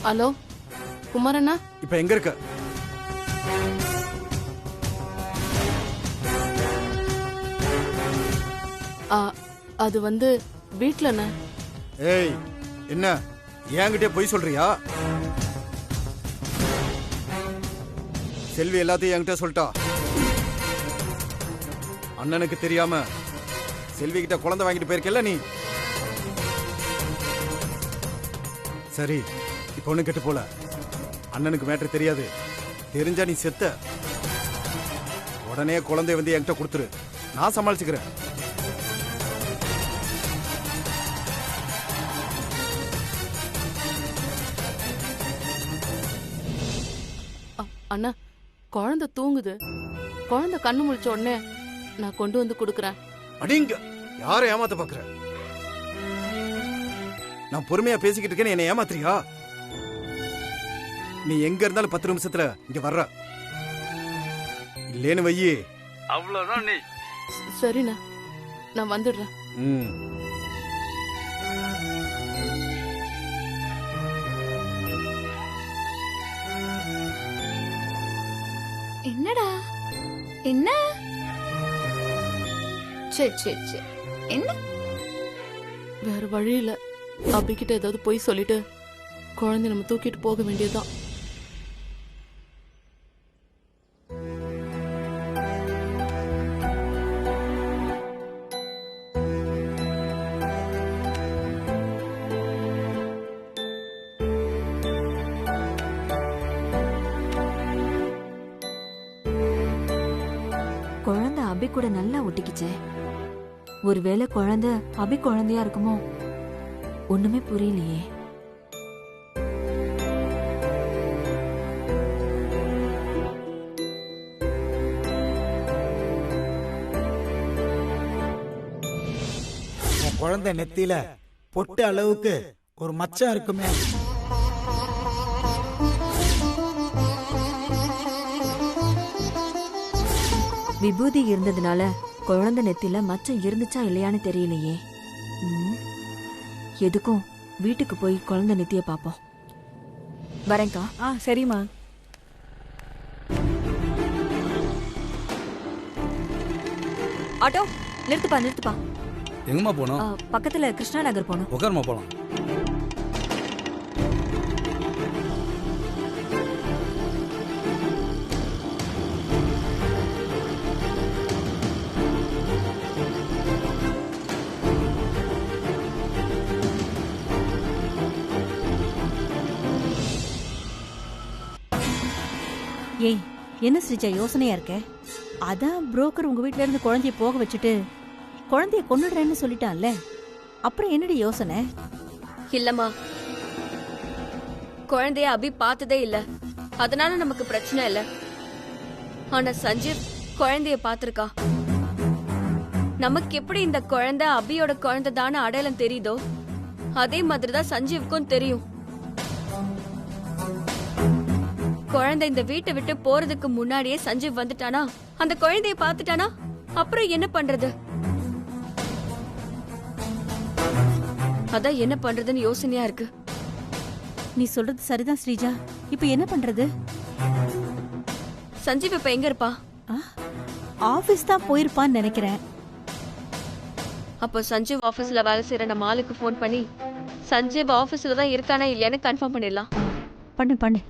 Hello குமாரண்ணா, இப்ப எங்க இருக்க? அது வந்து வீட்லண்ணா. ஏய், என்ன என்கிட்டே போய் சொல்றியா? செல்வி எல்லாத்தையும் என்கிட்ட சொல்லிட்டா. அண்ணனுக்கு தெரியாம செல்வி கிட்ட குழந்தை வாங்கிட்டு போயிருக்கல நீ. சரி, இப்ப ஒண்ணு கெட்டு போல. அண்ணனுக்கு மேட்டர் தெரியாது. தெரிஞ்சா நீ செத்த. உடனே குழந்தை வந்து என்கிட்ட கொடுத்துரு, நான் சமாளிச்சுக்கிறேன். அண்ணா, குழந்தை தூங்குது. குழந்தை கண்ணு முழிச்ச உடனே நான் கொண்டு வந்து கொடுக்கறேன். அடிங்க, யாரை ஏமாத்த பாக்குற? நான் பொறுமையா பேசிக்கிட்டு இருக்கேன், என்ன ஏமாத்துறியா? நீ எங்க இருந்தாலும் 10 நிமிஷத்துல இங்க வர்ற. இல்லேன்னு வையி, அவ்வளவுதான் நீ. சரிண்ணா, நான் வந்துடுறேன். என்னடா என்ன? சரி சரி சரி, என்ன? வேற வழி இல்ல. அபிகிட்ட ஏதாவது போய் சொல்லிட்டு குழந்தை நம்ம தூக்கிட்டு போக வேண்டியதுதான். குழந்தை அபி கூட நல்லா ஒட்டிக்கிச்சே. ஒருவேளை குழந்தை அபி குழந்தையா இருக்குமோ? ஒண்ணுமே புரியலையே. குழந்தை நெத்தியில பொட்டு அளவுக்கு ஒரு மச்சம் இருக்குமே. விபூதி இருந்ததுனால குழந்தை நெத்தியில மச்சம் இருந்துச்சா இல்லையான்னு தெரியலையே. எதுக்கும் வீட்டுக்கு போய் குழந்தை நெத்திய பாப்போம். வரேன்க்கா. சரிம்மா. ஆட்டோ நிறுத்துப்பா நிறுத்துப்பா. எங்கம்மா போனோம்? பக்கத்துல கிருஷ்ணா நகர் போனோம். உட்காருமா போலாம். ஏய், என்ன ஸ்ரீஜா யோசனையா இருக்க? அதான் புரோக்கர் உங்க வீட்ல இருந்து குழந்தைய போக வச்சுட்டு குழந்தைய கொன்னுடுறேன்னு சொல்லிட்டான்ல, அப்புறம் என்னடி யோசனை? இல்லம்மா, குழந்தைய அபி பார்த்ததே இல்ல, அதனால நமக்கு பிரச்சனை இல்ல. ஆனா சஞ்சீவ் குழந்தைய பார்த்திருக்கா. நமக்கு எப்படி இந்த குழந்தை அபியோட குழந்தை தானே அடையாளம் தெரியுதோ, அதே மாதிரிதான் சஞ்சீவுக்கும் தெரியும். குழந்தை இந்த வீட்டை விட்டு போறதுக்கு முன்னாடியே சஞ்சீவ் வந்துட்டானா, அந்த குழந்தைய பார்த்துட்டானா, அப்புறம் என்ன பண்றது? அதான் என்ன பண்றதுன்னு யோசனையா இருக்கு. நீ சொல்றது சரிதான் ஸ்ரீஜா. இப்ப என்ன பண்றது? சஞ்சீவ் இப்ப எங்க இருப்பா? ஆபீஸ் தான் போயிருப்பான்னு நினைக்கிறேன். அப்போ சஞ்சீவ் ஆபீஸ்ல வேலை செய்யற நம்ம ஆளுக்கு போன் பண்ணி சஞ்சீவ் ஆபீஸ்ல தான் இருக்கானா இல்லையான்னு கன்ஃபார்ம் பண்ணிடலாம். பண்ணு பண்ணு.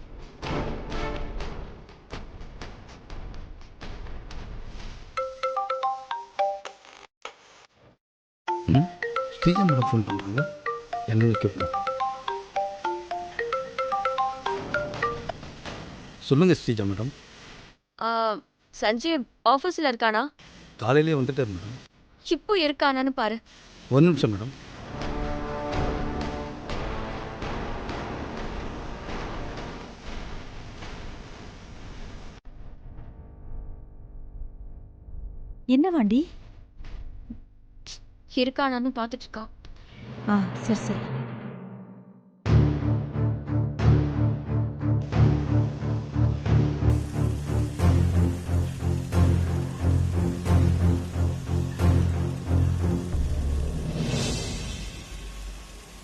ஸ்ரீஜா மேடம் ஃபோன் பண்ணுறாங்க. என்ன கேட்போம். சொல்லுங்க ஸ்ரீஜா மேடம். சஞ்சீவ் ஆபீஸ்ல இருக்கானா? காலையிலேயே வந்துட்டார் மேடம். இப்போ இருக்கானான்னு பாரு. ஒரு நிமிஷம் மேடம். என்ன வாண்டி? இருக்கானான்னு பார்த்துட்டு இருக்கா. சரி சரி.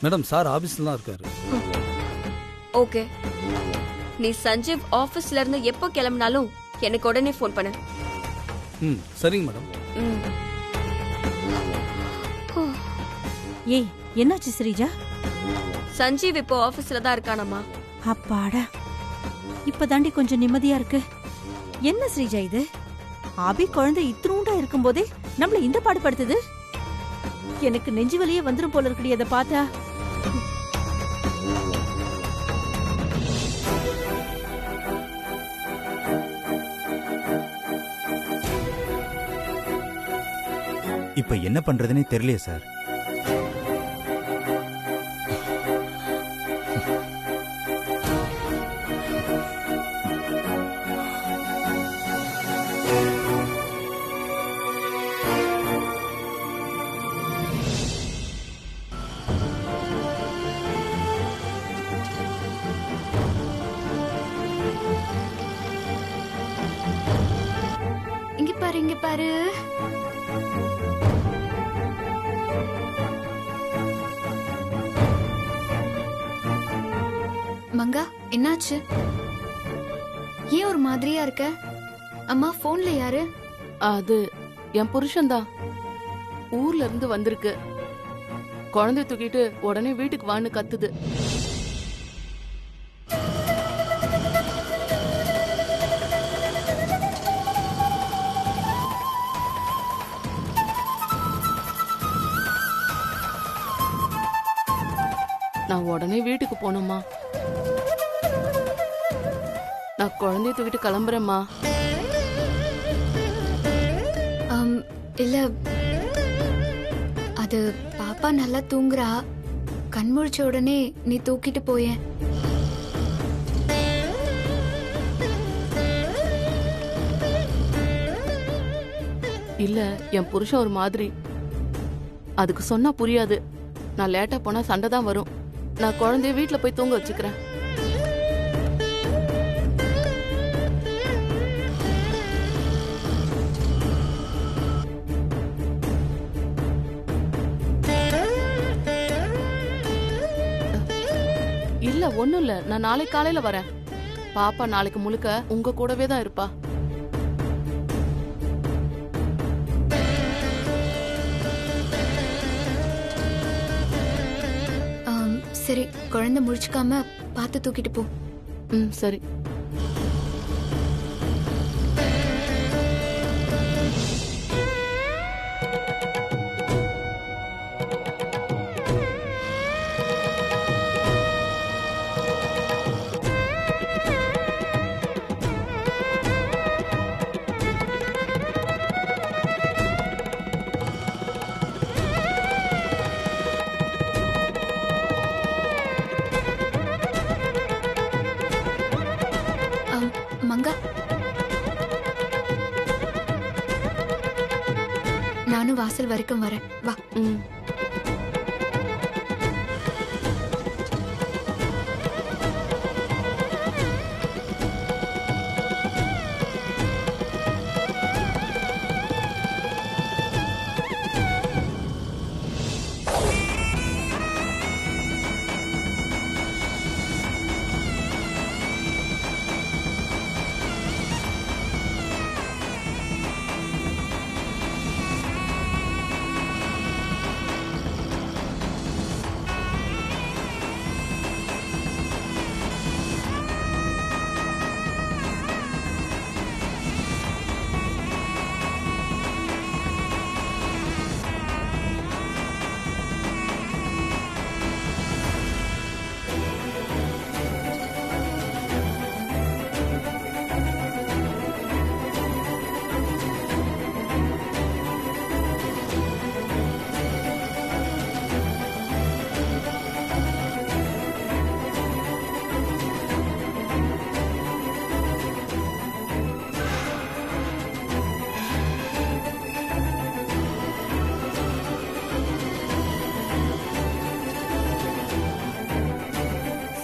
மேடம் சார் ஆஃபீஸில் தான் இருக்காரு. ஓகே, நீ சஞ்சீவ் ஆபீஸ்ல இருந்து எப்போ கிளம்பினாலும் எனக்கு உடனே ஃபோன் பண்ணு. ம் சரிங்க மேடம். ம். ஏய் என்னாச்சு ஸ்ரீஜா? சஞ்சீவ் இப்போ ஆபீஸ்ல தான் இருக்கானம்மா. அப்பாடா, இப்பதாண்டி கொஞ்சம் நிம்மதியா இருக்கு. என்ன ஸ்ரீஜா இது? அபி குழந்தை இத்தினூண்டா இருக்கும்போதே நம்மள இந்த பாடுபடுத்துது. எனக்கு நெஞ்சு வலியே வந்துரும் போல இருக்குடி அதை பார்த்தா. இப்ப என்ன பண்றதுன்னே தெரியலையே சார். இங்க பாரு. மங்கா, என்னாச்சு? ஏன் ஒரு மாதிரியா இருக்க? அம்மா, போன்ல யாரு? அது என் புருஷன்தான். ஊர்ல இருந்து வந்திருக்கு. குழந்தைய தூக்கிட்டு உடனே வீட்டுக்கு வான்னு கத்துது. நான் உடனே வீட்டுக்கு போனோம்மா. நான் குழந்தைய தூக்கிட்டு கிளம்புறேம்மா. இல்ல, அது பாப்பா நல்லா தூங்குறா. கண் முழிச்ச உடனே நீ தூக்கிட்டு போய. இல்ல, என் புருஷன் ஒரு மாதிரி. அதுக்கு சொன்னா புரியாது. நான் லேட்டா போனா சண்டை தான் வரும். நான் குழந்தைய வீட்டுல போய் தூங்க வச்சுக்கிறேன். இல்ல, ஒண்ணும் இல்ல. நான் நாளைக்கு காலையில வரேன். பாப்பா நாளைக்கு முழுக்க உங்க கூடவே தான் இருப்பா. சரி, குழந்தை முழிச்சுக்காம பார்த்து தூக்கிட்டு போ. ம் சரி. மங்கா, நானும் வாசல் வரைக்கும் வரேன். வா. ம்.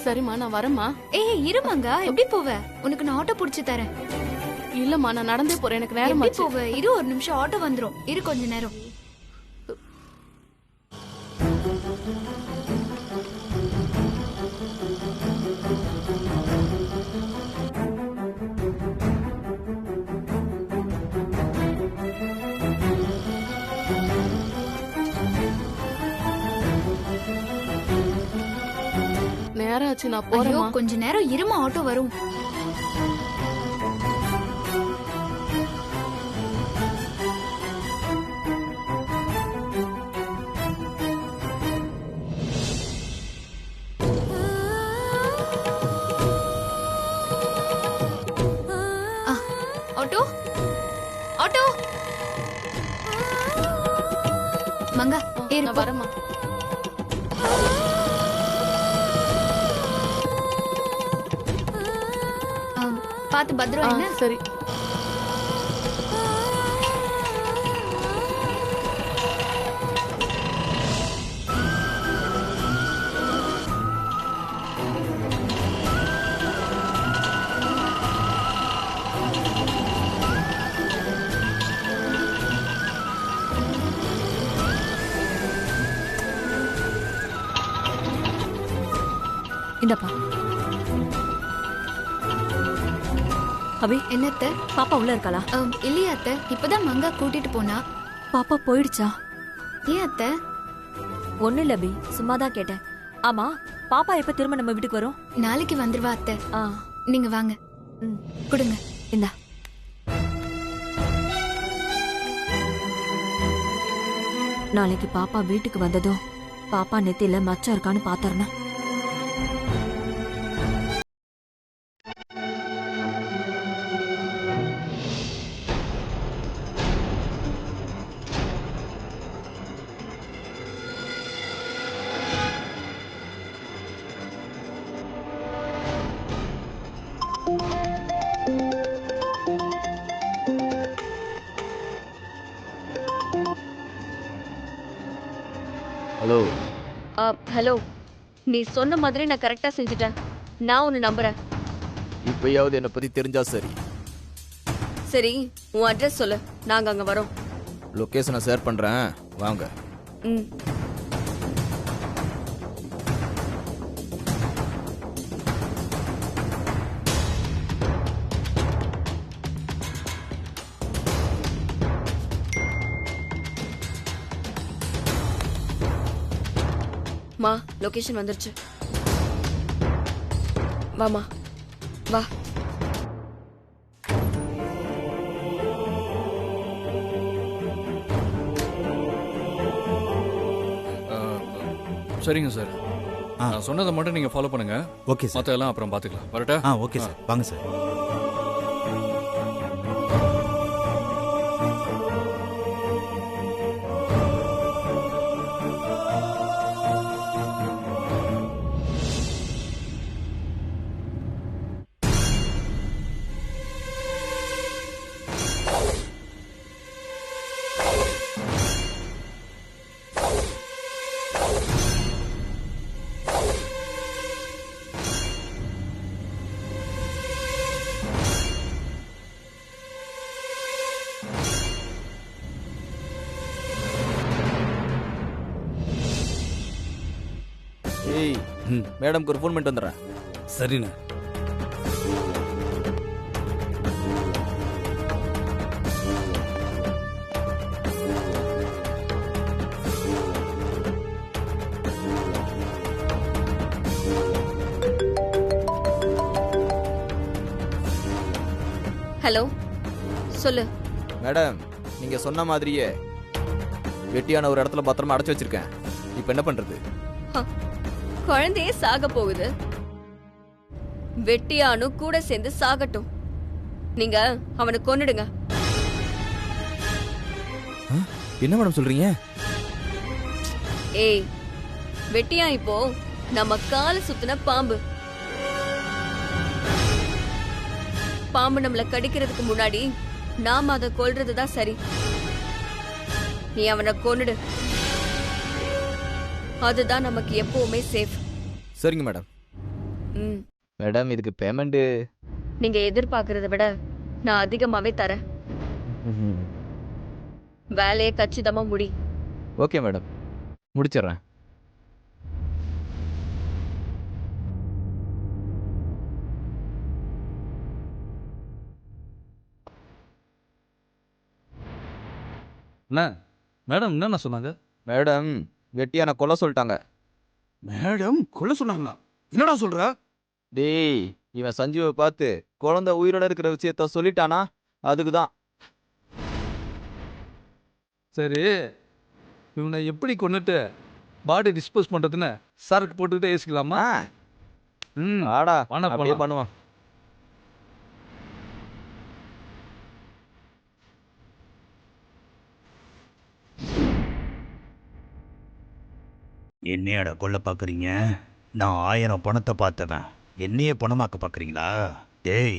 சரிம்மா, நான் வரேம்மா. ஏய் இருமாங்கா, எப்படி போவ? உனக்கு நான் ஆட்டோ புடிச்சு தரேன். இல்லம்மா, நான் நடந்தே போறேன். எனக்கு நேரம் எப்படி ஆச்சு. போவ? இரு, ஒரு நிமிஷம், ஆட்டோ வந்துரும். இரு கொஞ்ச நேரம். நேரம் ஆச்சு, நான் ஐயோ போறேம்மா. கொஞ்ச நேரம் இருமா, ஆட்டோ வரும். ஆ, ஆட்டோ ஆட்டோ மங்கா ஏறு நான் போ. வரேம்மா. பாத்து பத்திரம் என்ன. சரி. இந்தப்பா. அபி, என்னத்த? பாப்பா உள்ள இருக்காளா? இல்லையா அத்தை, இப்பதான் மங்கா கூட்டிட்டு போனா. பாப்பா போயிடுச்சா? ஏன் அத்தை? ஒண்ணு இல்ல அபி, சும்மாதான் கேட்டேன். ஆமா, பாப்பா எப்ப திரும்ப நம்ம வீட்டுக்கு வரும்? நாளைக்கு வந்துருவா அத்தை. ஆ, நீங்க வாங்க. கொடுங்க. இந்தா. நாளைக்கு பாப்பா வீட்டுக்கு வந்ததும் பாப்பா நெத்தியில மச்சம் இருக்கான்னு பாத்தரணும். ஹலோ. ஹலோ, நீ சொன்ன மாதிரி நான் கரெக்டா செஞ்சுட்டேன். நான் உன்னை நம்புறேன். இப்பயாவது என்னை பத்தி தெரிஞ்சா சரி. சரி, உன் அட்ரஸ் சொல்லு, நாங்க அங்க வரோம். லொகேஷனை ஷேர் பண்றேன், வாங்க. ம். மா, லொகேஷன் வந்துருச்சு. வாமா, வா. சரிங்க சார், நான் சொன்னதை மட்டும் நீங்க ஃபாலோ பண்ணுங்க. Okay sir. மற்ற எல்லாம் அப்புறம் பார்த்துக்கலாம். வரட்டா? ஓகே சார், வாங்க சார். ஏய், மேடம்க்கு ஒரு ஃபோன் பண்ணிட்டு வந்துடுறேன். சரிண்ணே. ஹலோ, சொல்லு. மேடம், நீங்க சொன்ன மாதிரியே வெட்டியான ஒரு இடத்துல பத்திரமா அடைச்சு வச்சிருக்கேன். இப்போ என்ன பண்றது? குழந்தையே சாக போகுது, வெட்டியானு கூட சேர்ந்து சாகட்டும். நீங்க அவனை கொன்னுடுங்க. என்ன மேடம் சொல்றீங்க? ஏய், வெட்டியா இப்போ நம்ம கால சுத்தின பாம்பு. பாம்பு நம்மள கடிக்கிறதுக்கு முன்னாடி நாம அதை கொல்றதுதான் சரி. நீ அவனை கொன்னுடு, அதுதான் நமக்கு எப்பவுமே சேஃப். சரிங்க மேடம். மேடம், இதுக்கு பேமெண்ட் நீங்க எதிர்பார்க்கறத விட நான் அதிகமாவே தரேன். வேலையை கச்சிதமா முடி. ஓகே மேடம், முடிச்சிடுறேன். அண்ணா, மேடம் என்னண்ணா சொன்னாங்க? மேடம், வெட்டியான கொல்ல சொல்லிட்டாங்க. மேடம் கொல்ல சொன்னாங்களா? என்னடா சொல்ற? டேய், இவன் சஞ்சீவை பார்த்து குழந்தை உயிரோட இருக்கிற விஷயத்த சொல்லிட்டானா அதுக்கு தான். சரி, இவனை எப்படி கொண்டுட்டு பாடி டிஸ்போஸ் பண்ணுறதுன்னு சரக்கு போட்டுக்கிட்டே யோசிக்கலாமா? ம், ஆடா வாடா அப்படியே போலாம். பண்ணுவான். என்னையாடா கொல்ல பார்க்குறீங்க? நான் 1000 பணத்தை பார்த்தவன், என்னையே பணமாக்க பார்க்குறீங்களா? டேய்,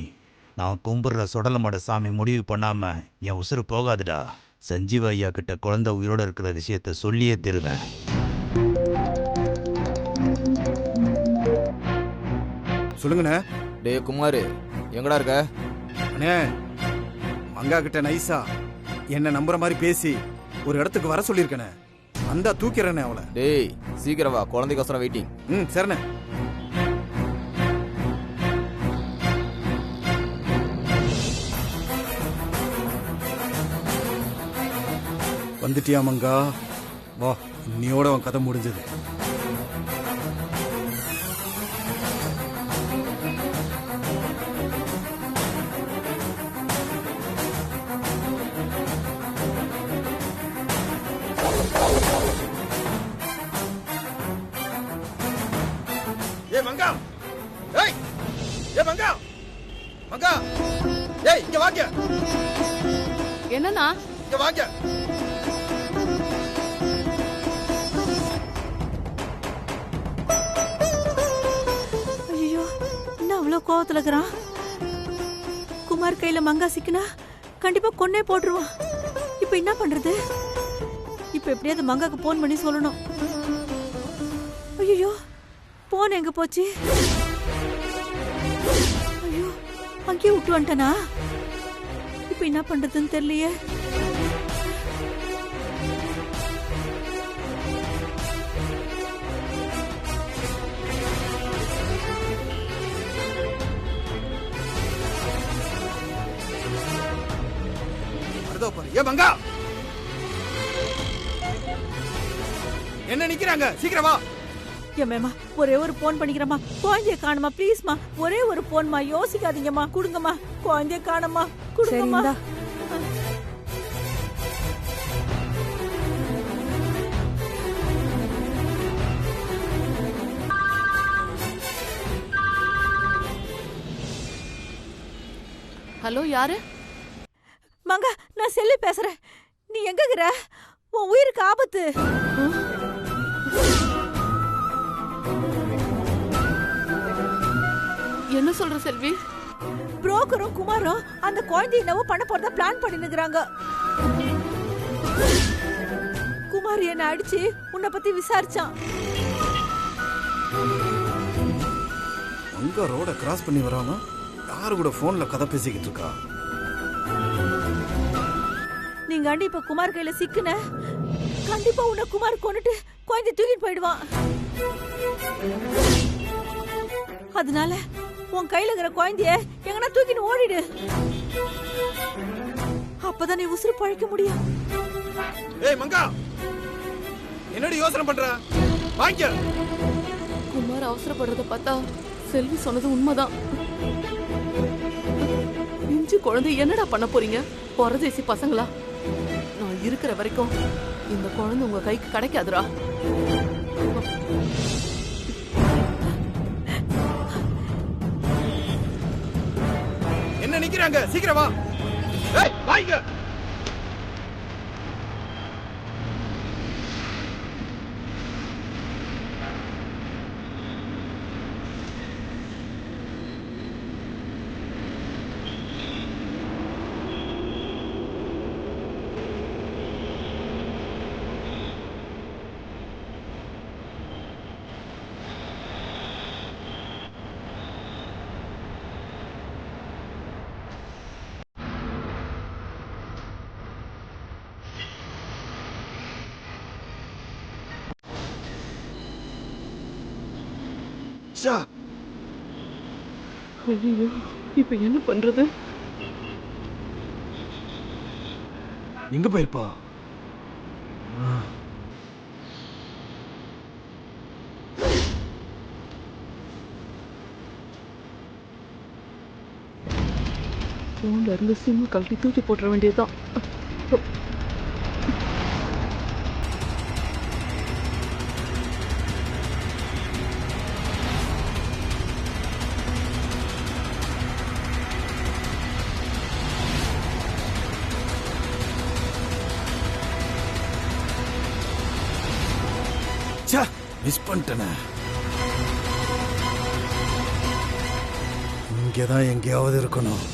நான் கும்பிட்ற சுடலமாட சாமி முடிவு பண்ணாம என் உசுறு போகாதுடா. சஞ்சீவ ஐயா கிட்ட குழந்தை உயிரோட இருக்கிற விஷயத்த சொல்லியே தருவேன். சொல்லுங்கண்ணே. டேய் குமார், எங்கடா இருக்க? அண்ணே, மங்கா கிட்ட நைஸா என்ன நம்புற மாதிரி பேசி ஒரு இடத்துக்கு வர சொல்லியிருக்கேனே. அந்த தூக்கிறேனே அவளை. டேய் சீக்கிரம் வா, குழந்தைக்கோசரம் வெயிட்டிங். சரிண்ணே. வந்துட்டியா மங்கா? வா, இன்னியோட அவன் கதை முடிஞ்சது. மங்கா, ஏய், ஏ மங்கா, மங்கா, ஏய் இங்க வாங்க. என்னன்னா? இங்க வாங்க. ஐயோ, என்ன அவ்வளோ கோவத்துல இருக்கிறான்? குமார் கையில மங்கா சிக்கினா கண்டிப்பா கொன்னே போட்டுருவான். இப்ப என்ன பண்றது? இப்ப எப்படியாவது மங்காக்கு போன் பண்ணி சொல்லணும். ஐயோ, போன் எங்க போச்சு? ஐயோ, அங்கேயே விட்டு வந்துட்டனா? இப்ப என்ன பண்றதுன்னு தெரியலையே. ஏ மங்கா, என்ன நிக்கிறாங்க? சீக்கிரம் வா. ஏமேமா, ஒரே ஒரு போன் பண்ணிக்கிறமா. குழந்தைய காணுமா ப்ளீஸ்மா. ஒரே ஒரு போன்மா, யோசிக்காதீங்கம்மா. கொடுங்கம்மா, குழந்தைய காணுமா, கொடுங்கம்மா. ஹலோ, யாரு? மங்கா, நான் செல்லி பேசுறேன். நீ எங்க இருக்கிற? உன் உயிருக்கு ஆபத்து. என்ன சொல்ற செல்வி? புரோக்கரும் குமாரும் அந்த குழந்தைய என்னவோ பண்ண போறதா பிளான் பண்ணிருக்காங்க. குமார் என்ன அடிச்சு உன்னை பத்தி விசாரிச்சான். மங்கா ரோட கிராஸ் பண்ணி வராம யாரு கூட போன்ல கதை பேசிக்கிட்டு இருக்கா? நீங்க அண்டி இப்ப குமார் கையில சிக்குன, கண்டிப்பா உன்னை குமார் கொன்னுட்டு குழந்தை தூக்கிட்டு போயிடுவான். அதனால உன் கையில இருக்கிற குழந்தைய எங்கனா தூக்கிட்டு ஓடிடு. அப்பதான் நீ உசுறு பழைக்க முடியும். ஏய் மங்கா, என்னடி யோசனை பண்ற? வாங்க. குமார் அவசரப்படுறத பார்த்தா செல்வி சொன்னது உண்மைதான். இஞ்சி குழந்தை என்னடா பண்ண போறீங்க? பரதேசி பசங்களா? நான் இருக்கிற வரைக்கும் இந்த குழந்தை உங்க கைக்கு கிடைக்காதுடா. என்ன நிக்கிறாங்க? சீக்கிரம் வா. ஏய் வாங்க. ஐயோ, இப்ப என்ன பண்றது? எங்க போயிருப்பா? போன்ல இருந்து சிம் கழட்டி தூக்கி போட்டுற வேண்டியதுதான். மிஸ் பண்ணிட்டேனே. இங்கதான் எங்கேயாவது இருக்கணும்.